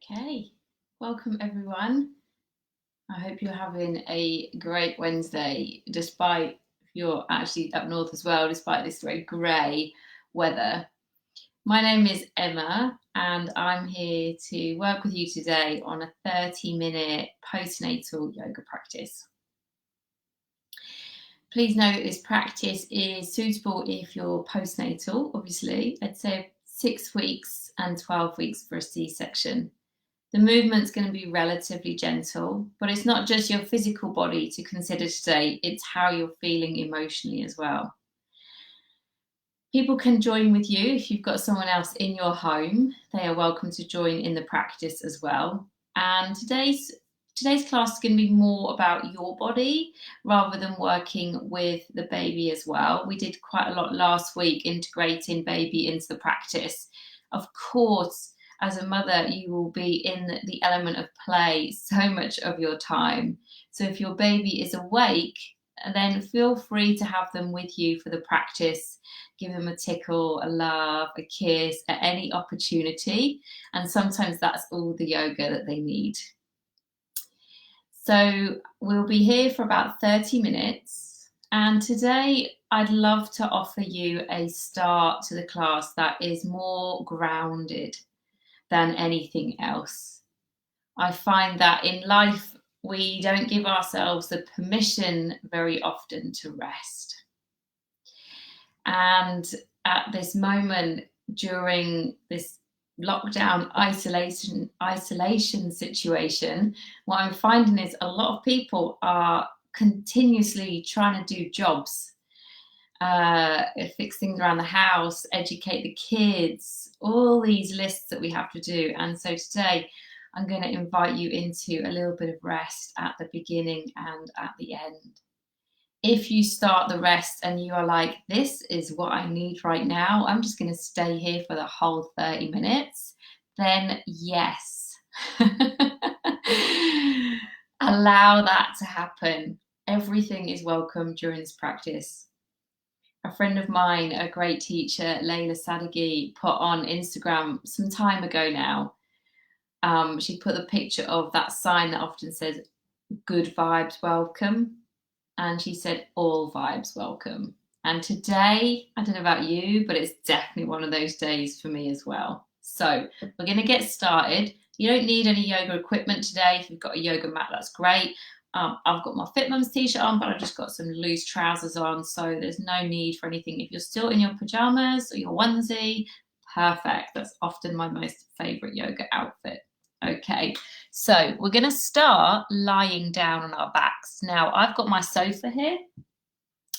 Okay, welcome everyone. I hope you're having a great Wednesday, despite if you're actually up north as well, despite this very grey weather. My name is Emma, and I'm here to work with you today on a 30-minute postnatal yoga practice. Please note that this practice is suitable if you're postnatal, obviously. I'd say 6 weeks and 12 weeks for a C-section. The movement's going to be relatively gentle, but it's not just your physical body to consider today, it's how you're feeling emotionally as well. People can join with you if you've got someone else in your home. They are welcome to join in the practice as well. And today's class is going to be more about your body rather than working with the baby as well. We did quite a lot last week integrating baby into the practice. Of course, as a mother, you will be in the element of play so much of your time. So if your baby is awake, then feel free to have them with you for the practice. Give them a tickle, a love, a kiss at any opportunity. And sometimes that's all the yoga that they need. So we'll be here for about 30 minutes. And today I'd love to offer you a start to the class that is more grounded than anything else. I find that in life, we don't give ourselves the permission very often to rest. And at this moment, during this lockdown isolation situation, what I'm finding is a lot of people are continuously trying to do jobs, fix things around the house, educate the kids, all these lists that we have to do. And so today I'm going to invite you into a little bit of rest at the beginning and at the end. If you start the rest and you are like, this is what I need right now, I'm just going to stay here for the whole 30 minutes, then yes. Allow that to happen. Everything is welcome during this practice. A friend of mine, a great teacher, Layla Sadeghi, put on Instagram some time ago now. She put the picture of that sign that often says, good vibes welcome. And she said, all vibes welcome. And today, I don't know about you, but it's definitely one of those days for me as well. So we're going to get started. You don't need any yoga equipment today. If you've got a yoga mat, that's great. I've got my Fit Mums t-shirt on, but I've just got some loose trousers on, so there's no need for anything. If you're still in your pajamas or your onesie, perfect. That's often my most favorite yoga outfit. Okay, so we're going to start lying down on our backs. Now, I've got my sofa here.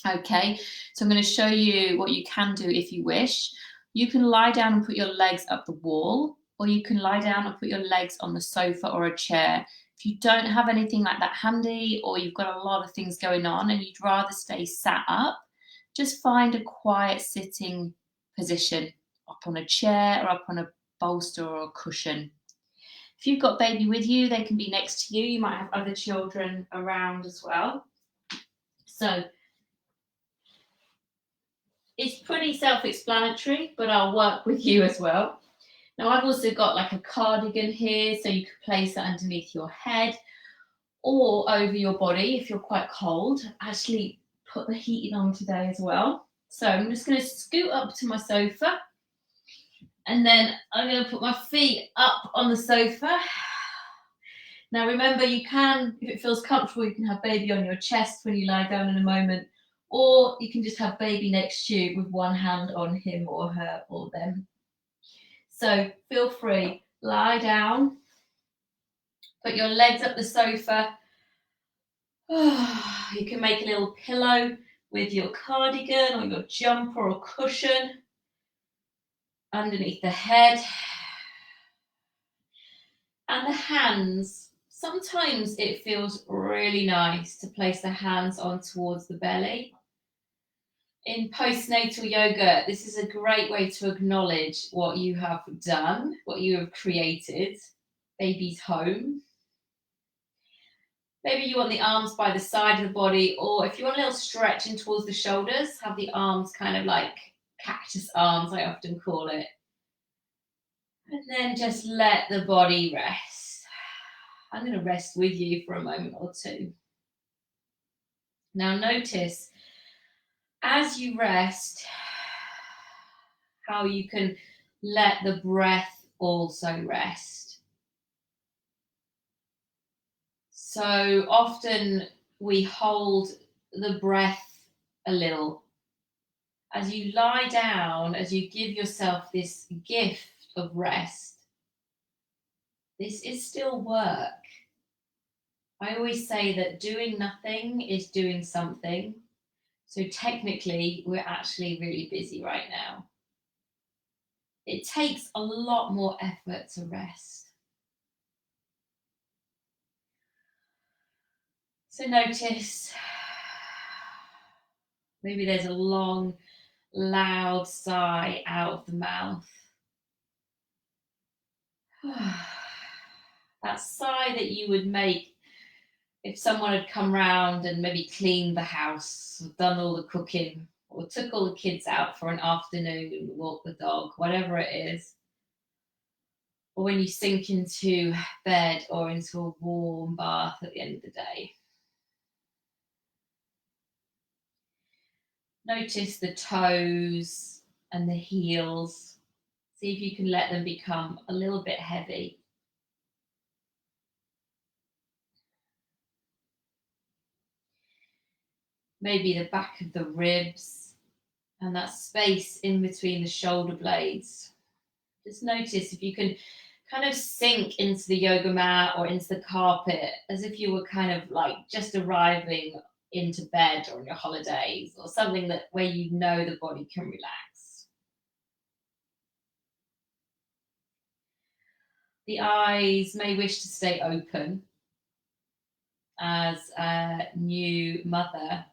Okay, so I'm going to show you what you can do if you wish. You can lie down and put your legs up the wall, or you can lie down and put your legs on the sofa or a chair. If you don't have anything like that handy, or you've got a lot of things going on and you'd rather stay sat up, just find a quiet sitting position up on a chair or up on a bolster or a cushion. If you've got baby with you, they can be next to you. You might have other children around as well. So it's pretty self-explanatory, but I'll work with you as well. Now I've also got like a cardigan here, so you could place that underneath your head or over your body if you're quite cold. Actually put the heating on today as well. So I'm just going to scoot up to my sofa, and then I'm going to put my feet up on the sofa. Now remember, you can, if it feels comfortable, you can have baby on your chest when you lie down in a moment, or you can just have baby next to you with one hand on him or her or them. So feel free, lie down, put your legs up the sofa. You can make a little pillow with your cardigan or your jumper or cushion underneath the head. And the hands, sometimes it feels really nice to place the hands on towards the belly. In postnatal yoga, this is a great way to acknowledge what you have done, what you have created, baby's home. Maybe you want the arms by the side of the body, or if you want a little stretching towards the shoulders, have the arms kind of like cactus arms, I often call it. And then just let the body rest. I'm going to rest with you for a moment or two. Now notice as you rest how you can let the breath also rest. So often we hold the breath a little. As you lie down, as you give yourself this gift of rest, this is still work. I always say that doing nothing is doing something. So technically, we're actually really busy right now. It takes a lot more effort to rest. So notice, maybe there's a long, loud sigh out of the mouth. That sigh that you would make if someone had come round and maybe cleaned the house, or done all the cooking, or took all the kids out for an afternoon, walk the dog, whatever it is. Or when you sink into bed or into a warm bath at the end of the day. Notice the toes and the heels. See if you can let them become a little bit heavy. Maybe the back of the ribs and that space in between the shoulder blades. Just notice if you can kind of sink into the yoga mat or into the carpet as if you were kind of like just arriving into bed or on your holidays or something that where you know the body can relax. The eyes may wish to stay open as a new mother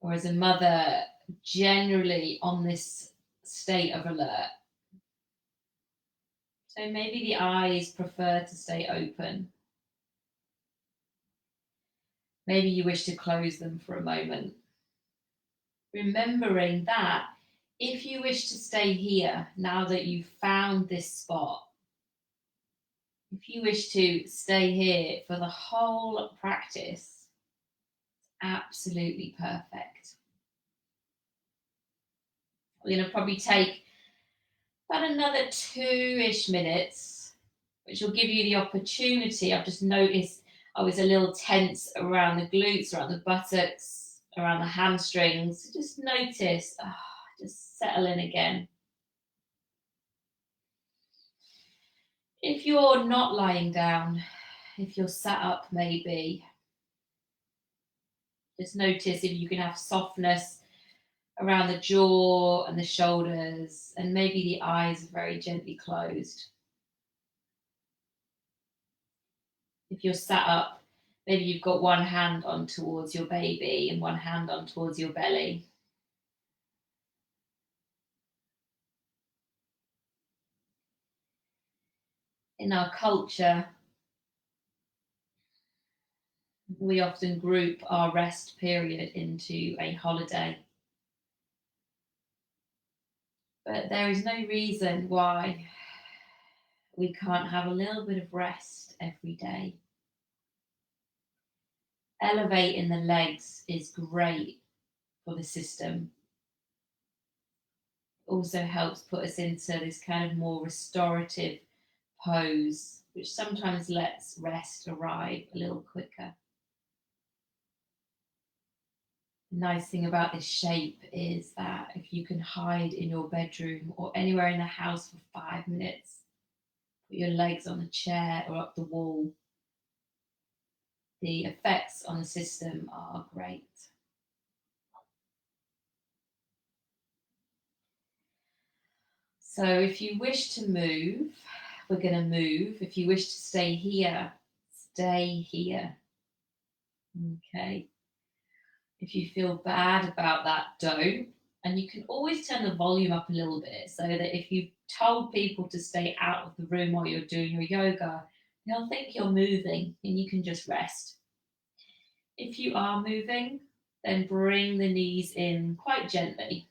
or as a mother generally on this state of alert. So maybe the eyes prefer to stay open. Maybe you wish to close them for a moment. Remembering that if you wish to stay here, now that you've found this spot, if you wish to stay here for the whole practice, absolutely perfect. We're going to probably take about another 2-ish minutes, which will give you the opportunity. I've just noticed I was a little tense around the glutes, around the buttocks, around the hamstrings. Just notice, just settle in again. If you're not lying down, if you're sat up maybe, just notice if you can have softness around the jaw and the shoulders, and maybe the eyes are very gently closed. If you're sat up, maybe you've got one hand on towards your baby and one hand on towards your belly. In our culture, we often group our rest period into a holiday. But there is no reason why we can't have a little bit of rest every day. Elevating the legs is great for the system. It also helps put us into this kind of more restorative pose, which sometimes lets rest arrive a little quicker. The nice thing about this shape is that if you can hide in your bedroom or anywhere in the house for 5 minutes, put your legs on a chair or up the wall, the effects on the system are great. So if you wish to move, we're going to move. If you wish to stay here, stay here. Okay. If you feel bad about that, don't. And you can always turn the volume up a little bit so that if you've told people to stay out of the room while you're doing your yoga, they'll think you're moving and you can just rest. If you are moving, then bring the knees in quite gently.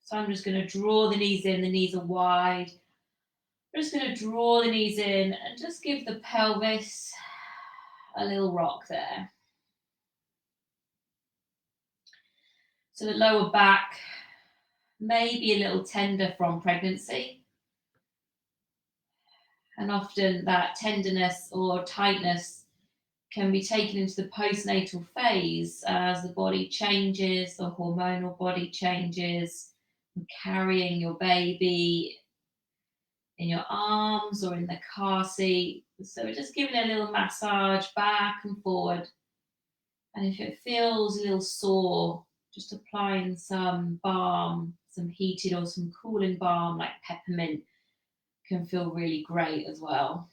So I'm just going to draw the knees in, the knees are wide, We're just going to draw the knees in and just give the pelvis a little rock there. So the lower back may be a little tender from pregnancy. And often that tenderness or tightness can be taken into the postnatal phase as the body changes, the hormonal body changes, carrying your baby in your arms or in the car seat. So we're just giving a little massage back and forward. And if it feels a little sore, just applying some balm, some heated or some cooling balm like peppermint can feel really great as well.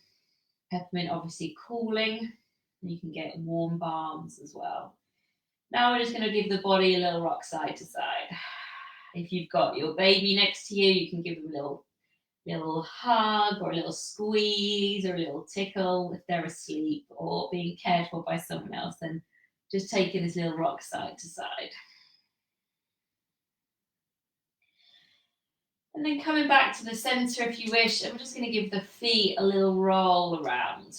Peppermint obviously cooling, and you can get warm balms as well. Now we're just going to give the body a little rock side to side. If you've got your baby next to you, you can give them a little hug or a little squeeze or a little tickle if they're asleep or being cared for by someone else, then just taking this little rock side to side. And then coming back to the center if you wish, and we're just going to give the feet a little roll around.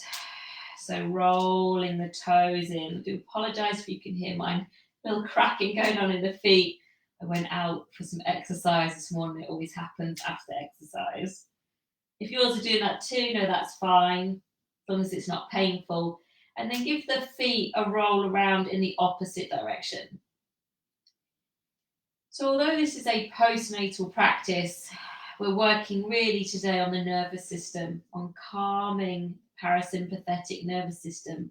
So rolling the toes in. I do apologise if you can hear my little cracking going on in the feet. I went out for some exercise this morning. It always happens after exercise. If yours are doing that too, no, that's fine, as long as it's not painful. And then give the feet a roll around in the opposite direction. So although this is a postnatal practice, we're working really today on the nervous system, on calming parasympathetic nervous system.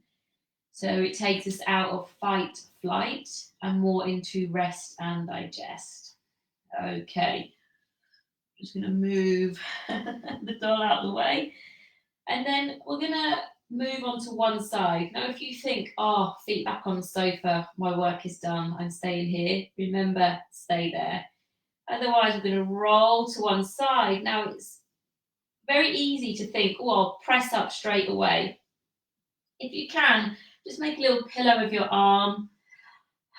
So it takes us out of fight, flight, and more into rest and digest. Okay, I'm just going to move the doll out of the way. And then we're going to move on to one side. Now, if you think, oh, feet back on the sofa, my work is done, I'm staying here, remember, stay there. Otherwise, we're going to roll to one side. Now, it's very easy to think, oh, I'll press up straight away. If you can, just make a little pillow of your arm,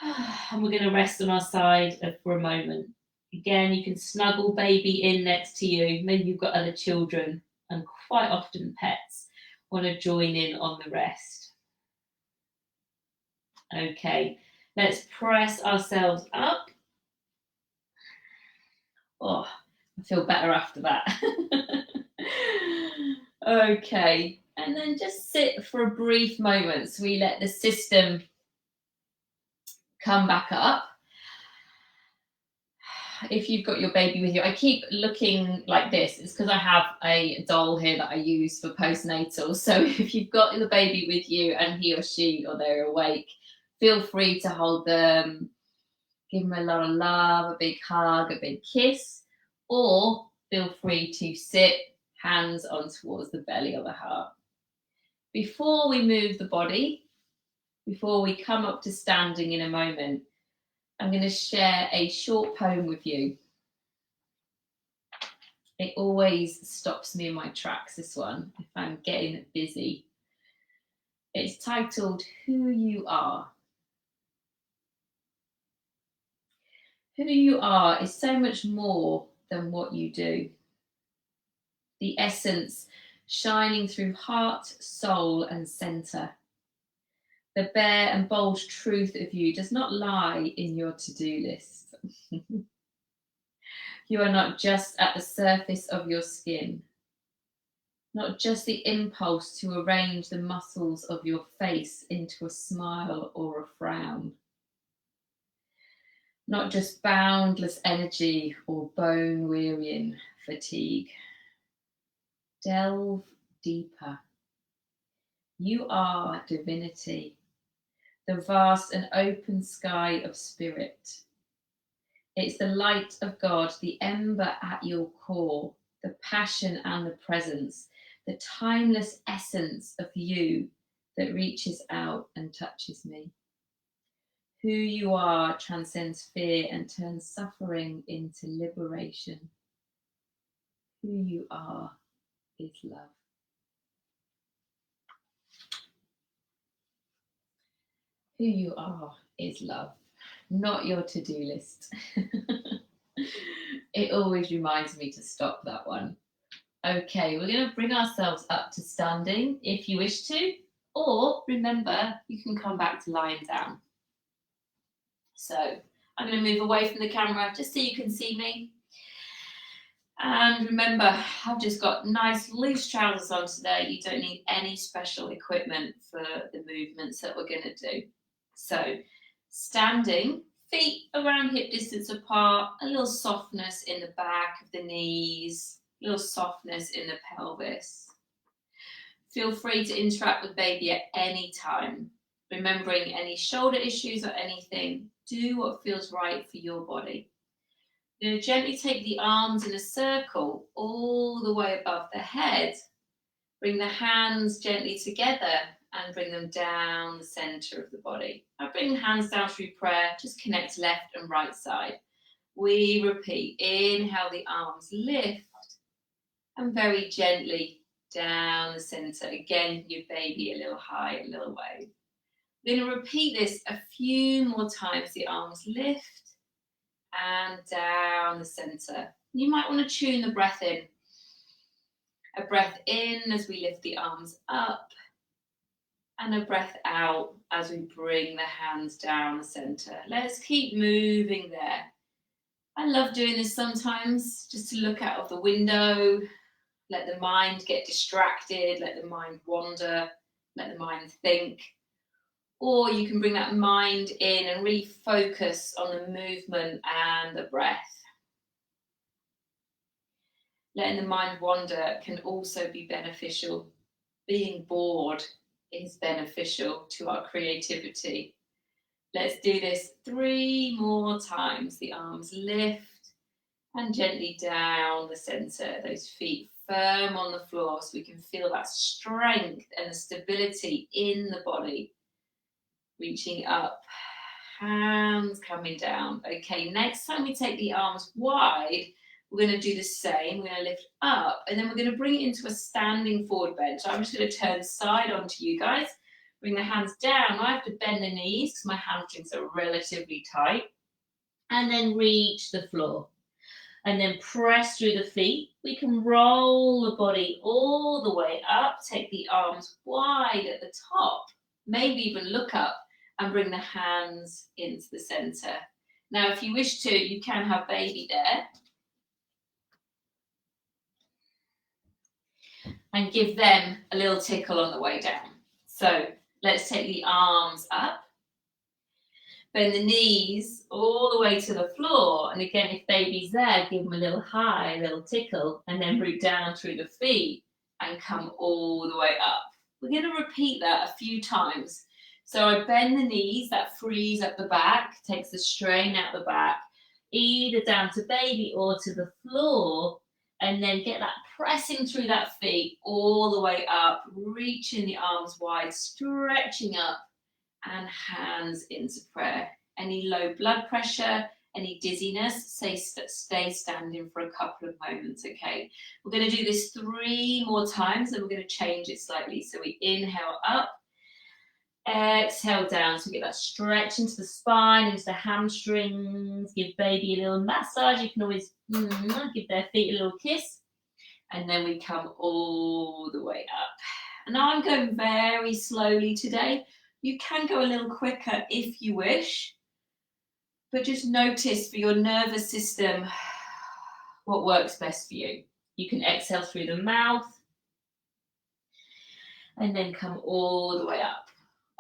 and we're going to rest on our side for a moment. Again, you can snuggle baby in next to you. Maybe you've got other children, and quite often pets want to join in on the rest. Okay, let's press ourselves up. Oh, I feel better after that. Okay, and then just sit for a brief moment so we let the system come back up. If you've got your baby with you, I keep looking like this. It's because I have a doll here that I use for postnatal. So if you've got the baby with you and he or she or they're awake, feel free to hold them, give them a lot of love, a big hug, a big kiss, or feel free to sit hands on towards the belly or the heart. Before we move the body, before we come up to standing in a moment, I'm going to share a short poem with you. It always stops me in my tracks, this one, if I'm getting busy. It's titled, Who You Are. Who you are is so much more than what you do. The essence shining through heart, soul, and centre. The bare and bold truth of you does not lie in your to-do list. You are not just at the surface of your skin, not just the impulse to arrange the muscles of your face into a smile or a frown, not just boundless energy or bone-wearying fatigue. Delve deeper. You are divinity, the vast and open sky of spirit. It's the light of God, the ember at your core, the passion and the presence, the timeless essence of you that reaches out and touches me. Who you are transcends fear and turns suffering into liberation. Who you are is love. Who you are is love, not your to-do list. It always reminds me to stop that one. Okay, we're going to bring ourselves up to standing if you wish to, or remember, you can come back to lying down. So I'm going to move away from the camera just so you can see me. And remember, I've just got nice loose trousers on today. You don't need any special equipment for the movements that we're going to do. So standing, feet around hip distance apart, a little softness in the back of the knees, a little softness in the pelvis. Feel free to interact with baby at any time. Remembering any shoulder issues or anything, do what feels right for your body. You're going to gently take the arms in a circle all the way above the head. Bring the hands gently together and bring them down the center of the body. I bring the hands down through prayer, just connect left and right side. We repeat, inhale, the arms lift and very gently down the center. Again, give baby a little high, a little wave. We're going to repeat this a few more times. The arms lift and down the center. You might want to tune the breath in. A breath in as we lift the arms up, and a breath out as we bring the hands down the center. Let's keep moving there. I love doing this sometimes, just to look out of the window, let the mind get distracted, let the mind wander, let the mind think. Or you can bring that mind in and really focus on the movement and the breath. Letting the mind wander can also be beneficial. Being bored is beneficial to our creativity. Let's do this 3 more times. The arms lift and gently down the center. Those feet firm on the floor so we can feel that strength and the stability in the body. Reaching up, hands coming down. Okay, next time we take the arms wide, we're going to do the same. We're going to lift up and then we're going to bring it into a standing forward bend. So I'm just going to turn side on to you guys. Bring the hands down. I have to bend the knees because my hamstrings are relatively tight. And then reach the floor. And then press through the feet. We can roll the body all the way up. Take the arms wide at the top. Maybe even look up and bring the hands into the center. Now, if you wish to, you can have baby there. And give them a little tickle on the way down. So let's take the arms up. Bend the knees all the way to the floor. And again, if baby's there, give them a little high, a little tickle, and then root down through the feet and come all the way up. We're going to repeat that a few times. So I bend the knees, that frees up the back, takes the strain out the back, either down to baby or to the floor, and then get that pressing through that feet all the way up, reaching the arms wide, stretching up, and hands into prayer. Any low blood pressure, any dizziness, stay standing for a couple of moments, okay? We're going to do this 3 more times and we're going to change it slightly. So we inhale up, exhale down. So we get that stretch into the spine, into the hamstrings. Give baby a little massage. You can always give their feet a little kiss. And then we come all the way up. And now I'm going very slowly today. You can go a little quicker if you wish, but just notice for your nervous system what works best for you. You can exhale through the mouth and then come all the way up.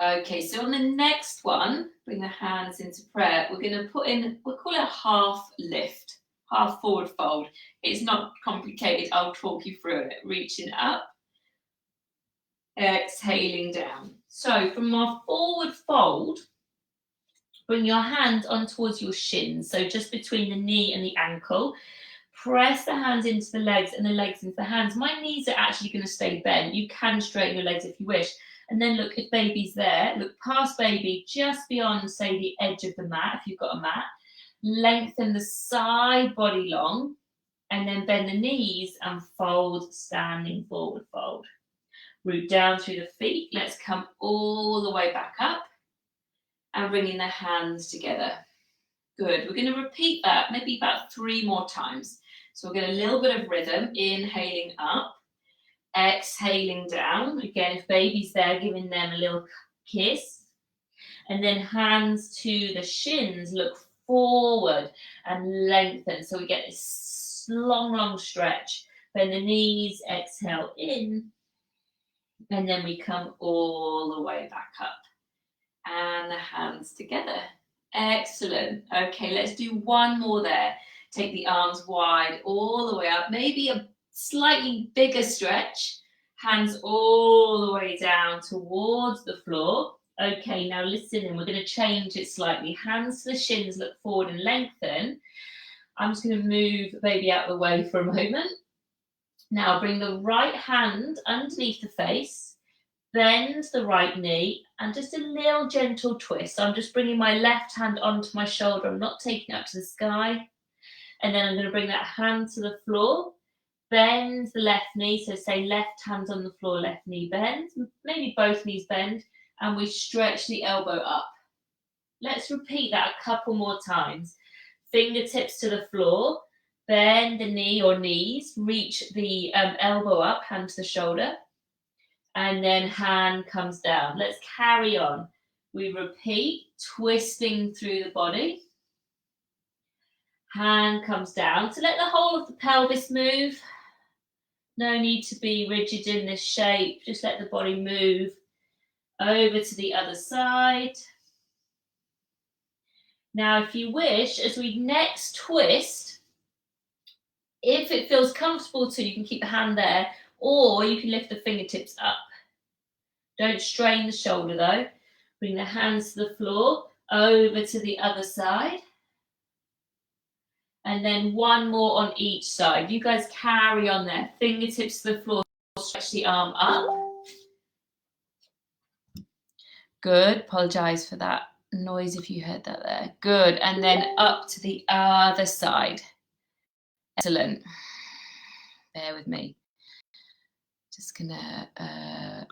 Okay, so on the next one, bring the hands into prayer. We're going to put in, we'll call it a half lift, half forward fold. It's not complicated. I'll talk you through it. Reaching up, exhaling down. So from our forward fold, bring your hands on towards your shins. So just between the knee and the ankle. Press the hands into the legs and the legs into the hands. My knees are actually going to stay bent. You can straighten your legs if you wish. And then look, if baby's there, look past baby, just beyond, say, the edge of the mat, if you've got a mat. Lengthen the side body long, and then bend the knees and fold, standing forward fold. Root down through the feet. Let's come all the way back up and bringing the hands together. Good. We're going to repeat that maybe about 3 more times. So we'll get a little bit of rhythm, inhaling up, exhaling down. Again, if baby's there, giving them a little kiss. And then hands to the shins, look forward and lengthen. So we get this long, long stretch. Bend the knees, exhale in. And then we come all the way back up. And the hands together. Excellent. Okay, let's do one more there. Take the arms wide all the way up. Maybe a slightly bigger stretch. Hands all the way down towards the floor. Okay, now listen in. We're going to change it slightly. Hands to the shins, look forward and lengthen. I'm just going to move baby out of the way for a moment. Now bring the right hand underneath the face. Bend the right knee and just a little gentle twist. So I'm just bringing my left hand onto my shoulder. I'm not taking it up to the sky. And then I'm going to bring that hand to the floor. Bend the left knee. So say left hand on the floor, left knee bend. Maybe both knees bend. And we stretch the elbow up. Let's repeat that a couple more times. Fingertips to the floor. Bend the knee or knees. Reach the elbow up, hand to the shoulder. And then hand comes down. Let's carry on. We repeat, twisting through the body. Hand comes down. So let the whole of the pelvis move. No need to be rigid in this shape. Just let the body move over to the other side. Now, if you wish, as we next twist, if it feels comfortable to, you can keep the hand there, or you can lift the fingertips up. Don't strain the shoulder though. Bring the hands to the floor, over to the other side. And then one more on each side. You guys carry on there. Fingertips to the floor, stretch the arm up. Good, apologise for that noise if you heard that there. Good, and then up to the other side. Excellent. Bear with me. Just gonna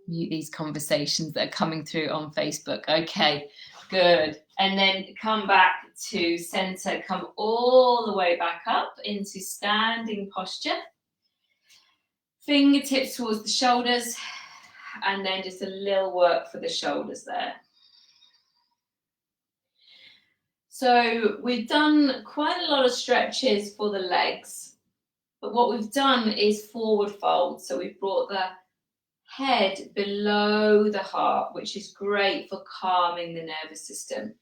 mute these conversations that are coming through on Facebook. Okay, good. And then come back to center. Come all the way back up into standing posture. Fingertips towards the shoulders. And then just a little work for the shoulders there. So we've done quite a lot of stretches for the legs, but what we've done is forward fold. So we've brought the head below the heart, which is great for calming the nervous system.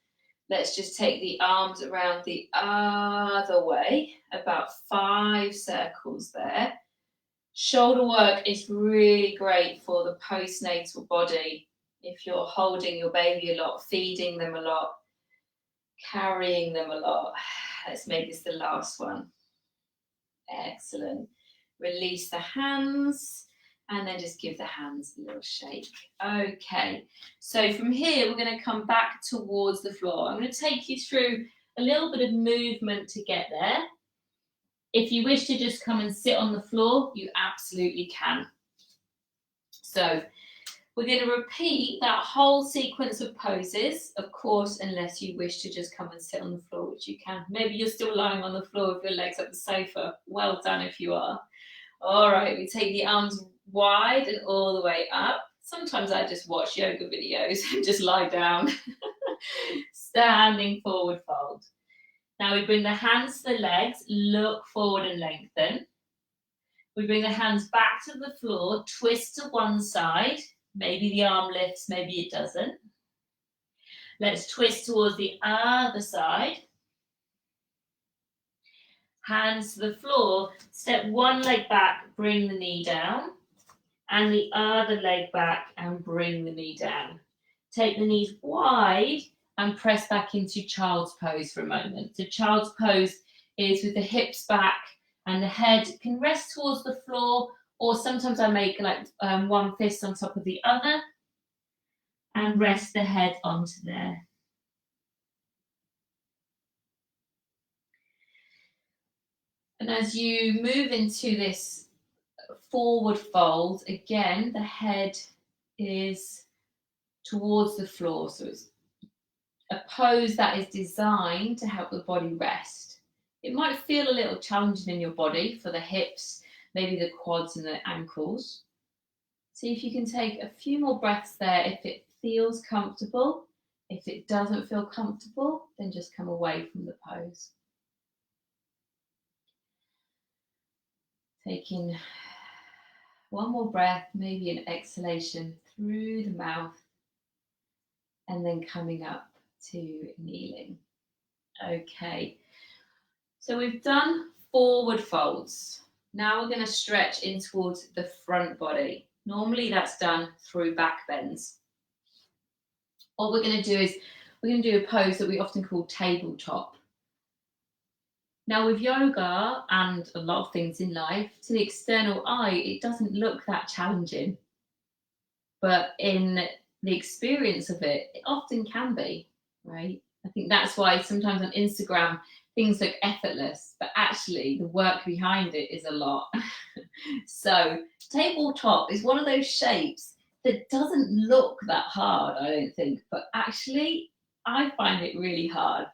Let's just take the arms around the other way, about 5 circles there. Shoulder work is really great for the postnatal body. If you're holding your baby a lot, feeding them a lot, carrying them a lot. Let's make this the last one. Excellent. Release the hands and then just give the hands a little shake. Okay, so from here we're going to come back towards the floor. I'm going to take you through a little bit of movement to get there. If you wish to just come and sit on the floor, you absolutely can. So we're going to repeat that whole sequence of poses, of course, unless you wish to just come and sit on the floor, which you can. Maybe you're still lying on the floor with your legs up the sofa. Well done if you are. All right, we take the arms wide and all the way up. Sometimes I just watch yoga videos and just lie down. Standing forward fold. Now we bring the hands to the legs, look forward and lengthen. We bring the hands back to the floor, twist to one side. Maybe the arm lifts, maybe it doesn't. Let's twist towards the other side. Hands to the floor, step one leg back, bring the knee down. And the other leg back and bring the knee down. Take the knees wide and press back into child's pose for a moment. So child's pose is with the hips back and the head can rest towards the floor, or sometimes I make like one fist on top of the other and rest the head onto there. And as you move into this forward fold, again, the head is towards the floor. So it's a pose that is designed to help the body rest. It might feel a little challenging in your body for the hips, maybe the quads and the ankles. See if you can take a few more breaths there if it feels comfortable. If it doesn't feel comfortable, then just come away from the pose. Taking one more breath, maybe an exhalation through the mouth, and then coming up to kneeling. Okay, so we've done forward folds. Now we're going to stretch in towards the front body. Normally that's done through back bends. What we're going to do is we're going to do a pose that we often call tabletop. Now with yoga and a lot of things in life, to the external eye, it doesn't look that challenging. But in the experience of it, it often can be, right? I think that's why sometimes on Instagram, things look effortless, but actually the work behind it is a lot. So tabletop is one of those shapes that doesn't look that hard, I don't think, but actually I find it really hard.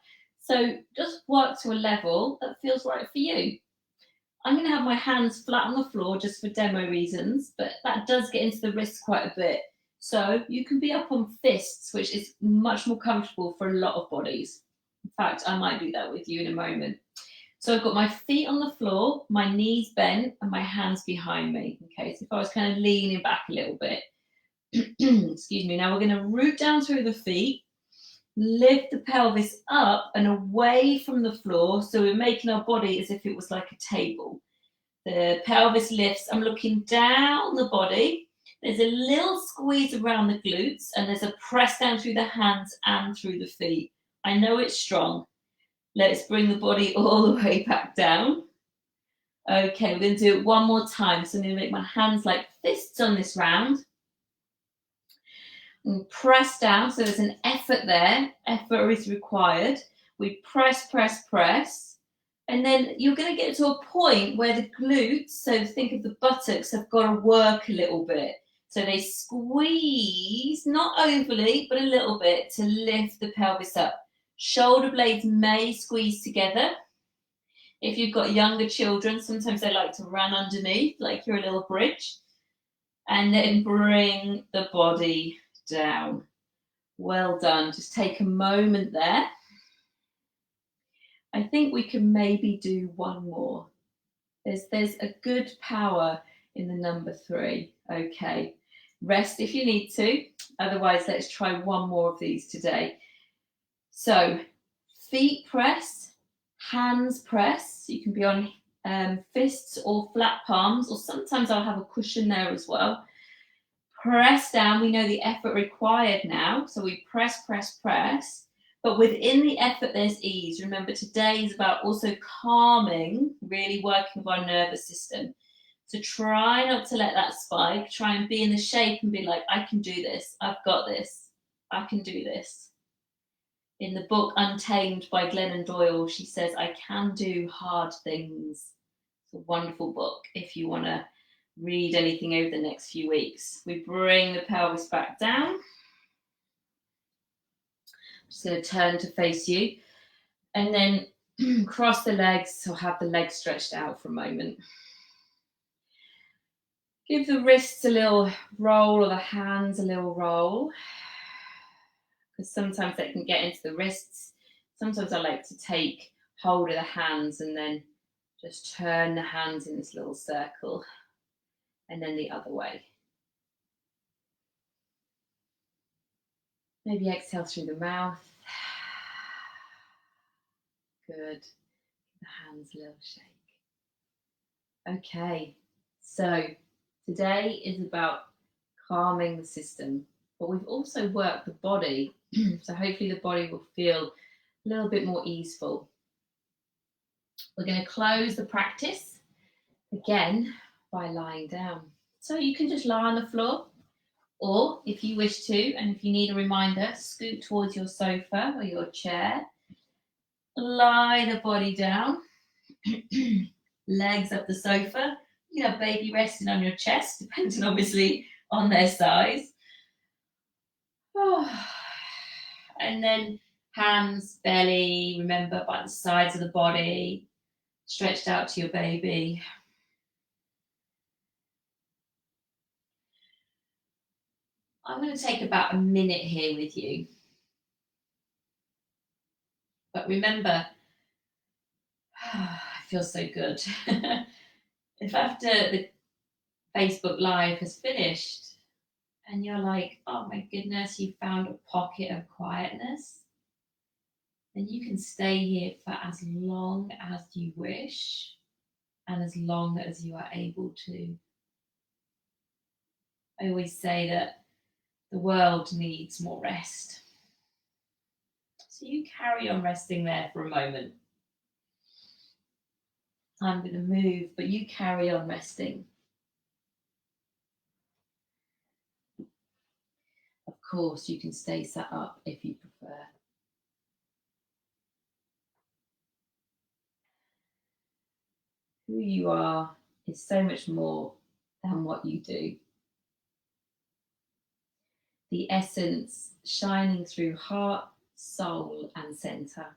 So just work to a level that feels right for you. I'm going to have my hands flat on the floor just for demo reasons, but that does get into the wrists quite a bit. So you can be up on fists, which is much more comfortable for a lot of bodies. In fact, I might do that with you in a moment. So I've got my feet on the floor, my knees bent, and my hands behind me. Okay, so if I was kind of leaning back a little bit, excuse me, now we're going to root down through the feet, lift the pelvis up and away from the floor. So we're making our body as if it was like a table. The pelvis lifts, I'm looking down the body. There's a little squeeze around the glutes and there's a press down through the hands and through the feet. I know it's strong. Let's bring the body all the way back down. Okay, we're going to do it one more time. So I'm going to make my hands like fists on this round. And press down, so there's an effort there. Effort is required. We press, press, press. And then you're going to get to a point where the glutes, so think of the buttocks, have got to work a little bit. So they squeeze, not overly, but a little bit to lift the pelvis up. Shoulder blades may squeeze together. If you've got younger children, sometimes they like to run underneath, like you're a little bridge. And then bring the body down. Well done. Just take a moment there. I think we can maybe do one more. There's a good power in the number 3. Okay. Rest if you need to. Otherwise, let's try one more of these today. So, feet press, hands press. You can be on fists or flat palms, or sometimes I'll have a cushion there as well. Press down. We know the effort required now. So we press, press, press. But within the effort, there's ease. Remember, today is about also calming, really working with our nervous system. So try not to let that spike. Try and be in the shape and be like, I can do this. I've got this. I can do this. In the book Untamed by Glennon Doyle, she says, I can do hard things. It's a wonderful book if you want to read anything over the next few weeks. We bring the pelvis back down. I'm just going to turn to face you. And then cross the legs, or have the legs stretched out for a moment. Give the wrists a little roll, or the hands a little roll. Because sometimes they can get into the wrists. Sometimes I like to take hold of the hands and then just turn the hands in this little circle. And then the other way. Maybe exhale through the mouth. Good. The hands a little shake. Okay, so today is about calming the system, but we've also worked the body. So hopefully the body will feel a little bit more easeful. We're going to close the practice again by lying down. So you can just lie on the floor, or if you wish to, and if you need a reminder, scoot towards your sofa or your chair. Lie the body down, legs up the sofa. You have baby resting on your chest, depending obviously on their size. And then hands, belly, remember by the sides of the body. stretched out to your baby. I'm going to take about a minute here with you. But remember, I feel so good. If after the Facebook Live has finished and you're like, oh my goodness, you found a pocket of quietness, then you can stay here for as long as you wish and as long as you are able to. I always say that the world needs more rest. So you carry on resting there for a moment. I'm going to move, but you carry on resting. Of course, you can stay sat up if you prefer. Who you are is so much more than what you do. The essence shining through heart, soul, and centre.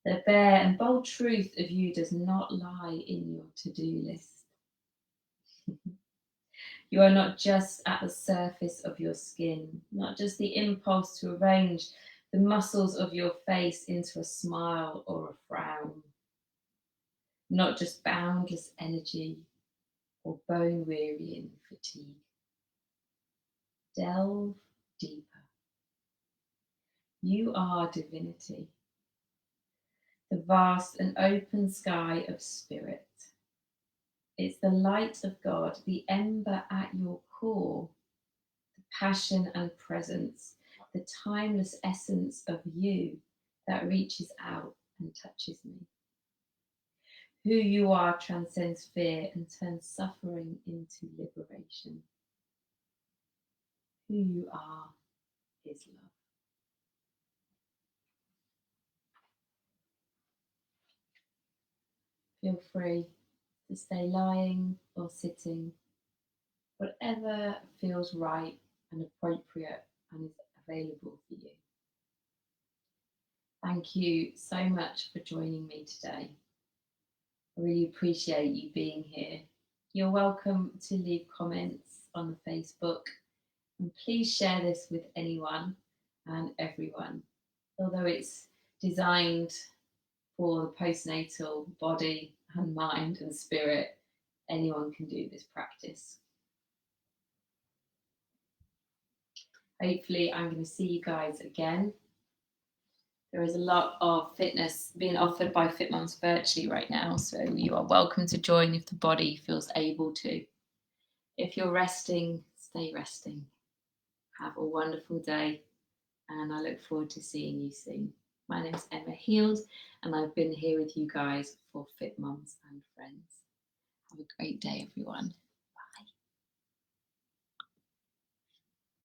The bare and bold truth of you does not lie in your to-do list. You are not just at the surface of your skin, not just the impulse to arrange the muscles of your face into a smile or a frown, not just boundless energy or bone-wearying fatigue. Delve deeper. You are divinity, the vast and open sky of spirit. It's the light of God, the ember at your core, the passion and presence, the timeless essence of you that reaches out and touches me. Who you are transcends fear and turns suffering into liberation. Who you are is love. Feel free to stay lying or sitting, whatever feels right and appropriate and is available for you. Thank you so much for joining me today. I really appreciate you being here. You're welcome to leave comments on the Facebook, and please share this with anyone and everyone. Although it's designed for the postnatal body and mind and spirit, anyone can do this practice. Hopefully I'm going to see you guys again. There is a lot of fitness being offered by Fit Mums virtually right now, so you are welcome to join if the body feels able to. If you're resting, stay resting. Have a wonderful day, and I look forward to seeing you soon. My name is Emma Heald, and I've been here with you guys for Fit Mums and Friends. Have a great day, everyone.